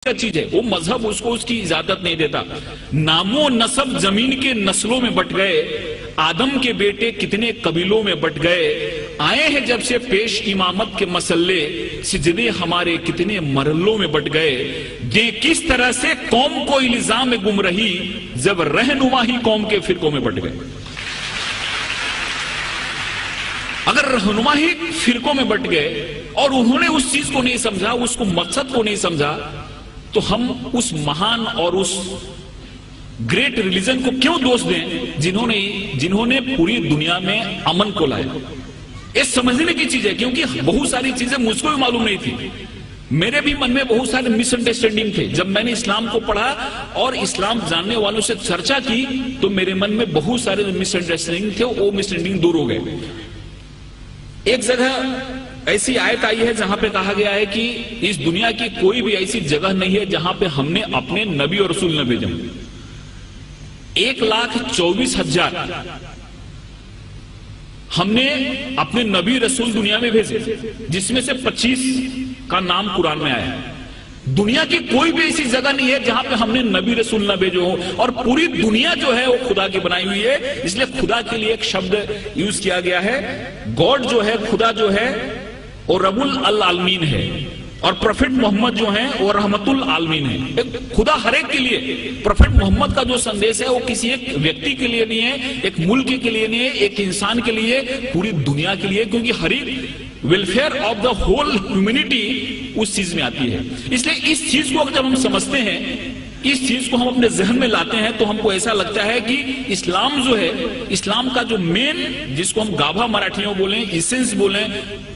چیز ہے، وہ مذہب اس کو اس کی اجازت نہیں دیتا۔ نام و نسب زمین کے نسلوں میں بٹ گئے، آدم کے بیٹے کتنے قبیلوں میں بٹ گئے، آئے ہیں جب سے پیش امامت کے مسئلے، سجدے ہمارے کتنے مرحلوں میں بٹ گئے، یہ کس طرح سے قوم کو الزام گمراہی، جب رہنما ہی قوم کے فرقوں میں بٹ گئے۔ اگر رہنما ہی فرقوں میں بٹ گئے اور انہوں نے اس چیز کو نہیں سمجھا، اس کو مقصد کو نہیں سمجھا، تو ہم اس مہان اور اس گریٹ ریلیجن کو کیوں دوست دیں جنہوں نے پوری دنیا میں امن کو لایا۔ یہ سمجھنے کی چیز ہے، کیونکہ بہت ساری چیزیں مجھ کو بھی معلوم نہیں تھی، میرے بھی من میں بہت سارے مس انڈرسٹینڈنگ تھے۔ جب میں نے اسلام کو پڑھا اور اسلام جاننے والوں سے چرچا کی تو میرے من میں بہت سارے مس انڈرسٹینڈنگ تھے، وہ مس انڈرسٹینڈنگ دور ہو گئے۔ ایک جگہ ایسی آیت آئی ہے جہاں پہ کہا گیا ہے کہ اس دنیا کی کوئی بھی ایسی جگہ نہیں ہے جہاں پہ ہم نے اپنے نبی اور رسول نہ بھیجا۔ 1,24,000 ہم نے اپنے نبی رسول دنیا میں بھیجے، جس میں سے 25 کا نام قرآن میں آیا ہے۔ دنیا کی کوئی بھی ایسی جگہ نہیں ہے جہاں پہ ہم نے نبی رسول نہ بھیجو ہو، اور پوری دنیا جو ہے وہ خدا کی بنائی ہوئی ہے۔ اس لیے خدا کے لیے ایک شبد یوز کیا گیا ہے، گاڈ جو ہے، خدا جو ہے وہ رب العالمین ہے، اور پروفٹ محمد جو ہیں وہ رحمت العالمین ہے۔ خدا ہر ایک کے لیے، پروفٹ محمد کا جو سندیش ہے وہ کسی ایک ویکتی کے لیے نہیں ہے، ایک ملک کے لیے نہیں ہے، ایک انسان کے لیے، پوری دنیا کے لیے، کیونکہ ہر ایک welfare of the whole humanity اس چیز میں آتی ہے۔ اس لیے اس چیز کو جب ہم سمجھتے ہیں، اس چیز کو ہم اپنے ذہن میں لاتے ہیں، تو ہم کو ایسا لگتا ہے کہ اسلام جو ہے، اسلام کا جو مین، جس کو ہم گابھا مراٹھیوں بولیں، ایسنس بولیں،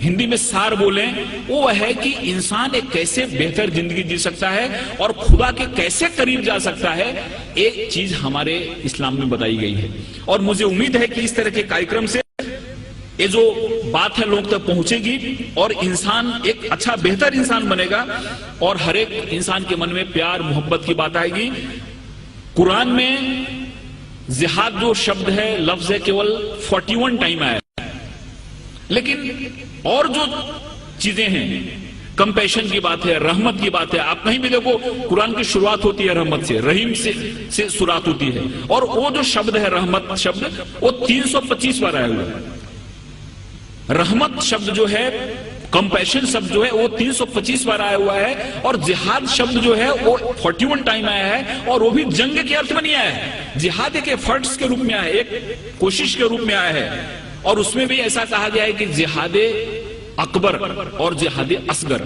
ہندی میں سار بولیں، وہ ہے کہ انسان ایک کیسے بہتر زندگی جی سکتا ہے اور خدا کے کیسے قریب جا سکتا ہے، ایک چیز ہمارے اسلام میں بتائی گئی ہے۔ اور مجھے امید ہے کہ اس طرح کے کارکرم سے یہ جو بات ہے لوگ تک پہنچے گی اور انسان ایک اچھا بہتر انسان بنے گا، اور ہر ایک انسان کے من میں پیار محبت کی بات آئے گی۔ قرآن میں جہاد جو شبد ہے، لفظ ہے، کیول 41 ٹائم آیا ہے، لیکن اور جو چیزیں ہیں، کمپیشن کی بات ہے، رحمت کی بات ہے، آپ کہیں بھی دیکھو قرآن کی شروعات ہوتی ہے رحمت سے، رحیم سے شروعات ہوتی ہے، اور وہ جو شبد ہے رحمت شبد، وہ 325 بار آیا ہوا ہے۔ رحمت شبد جو ہے، کمپیشن شبد جو ہے، وہ 325 بار آیا ہوا ہے، اور جہاد شبد جو ہے وہ 41 ٹائم آیا ہے، اور وہ بھی جنگ کے ارتھ میں نہیں آیا ہے، جہاد ایک ایفرٹس کے روپ میں آیا ہے، ایک کوشش کے روپ میں آیا ہے۔ اور اس میں بھی ایسا کہا گیا ہے کہ جہاد اکبر اور جہاد اصغر،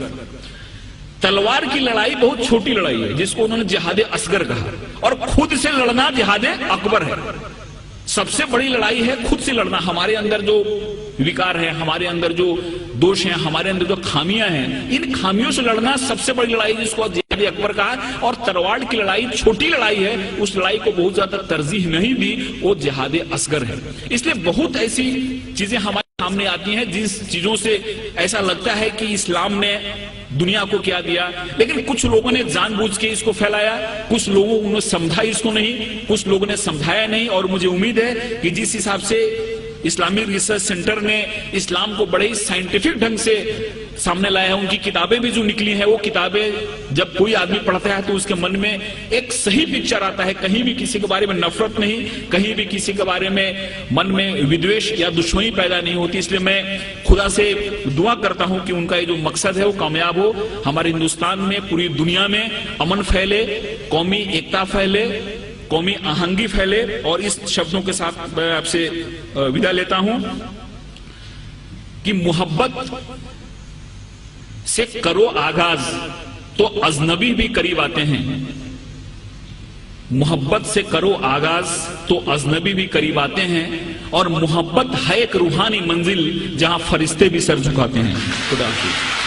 تلوار کی لڑائی بہت چھوٹی لڑائی ہے جس کو انہوں نے جہاد اصغر کہا، اور خود سے لڑنا جہاد اکبر ہے۔ سب سے بڑی لڑائی ہے خود سے لڑنا، ہمارے اندر جو وکار ہے، ہمارے اندر جو دوش ہیں، ہمارے اندر جو خامیاں ہیں، ان خامیوں سے لڑنا سب سے بڑی لڑائی جس کو جہاد اکبر کہا، اور تلوار کی لڑائی چھوٹی لڑائی ہے، اس لڑائی کو بہت زیادہ ترجیح نہیں دی، وہ جہاد اصغر ہے۔ اس لیے بہت ایسی چیزیں ہمارے سامنے آتی ہیں جس چیزوں سے ایسا لگتا ہے کہ اسلام نے دنیا کو کیا دیا، لیکن کچھ لوگوں نے جان بوجھ کے اس کو پھیلایا، کچھ لوگوں نے سمجھا اس کو نہیں، کچھ لوگوں نے سمجھایا نہیں۔ اور مجھے امید ہے کہ جس حساب سے اسلامک ریسرچ سینٹر نے اسلام کو بڑے سائنٹیفک ڈھنگ سے سامنے لایا ہے، ان کی کتابیں بھی جو نکلی ہیں، وہ کتابیں جب کوئی آدمی پڑھتا ہے تو اس کے من میں ایک صحیح پکچر آتا ہے، کہیں بھی کسی کے بارے میں نفرت نہیں، کہیں بھی کسی کے بارے میں من میں ودویش یا دشمنی پیدا نہیں ہوتی۔ اس لیے میں خدا سے دعا کرتا ہوں کہ ان کا یہ جو مقصد ہے وہ کامیاب ہو، ہمارے ہندوستان میں، پوری دنیا میں امن پھیلے، قومی ایکتا پھیلے، قومی آہنگی پھیلے۔ اور اس شبدوں کے ساتھ میں آپ سے ودا لیتا ہوں کہ محبت سے کرو آغاز تو اجنبی بھی قریب آتے ہیں، محبت سے کرو آغاز تو اجنبی بھی قریب آتے ہیں، اور محبت ہے ایک روحانی منزل جہاں فرشتے بھی سر جھکاتے ہیں۔ خدا حافظ۔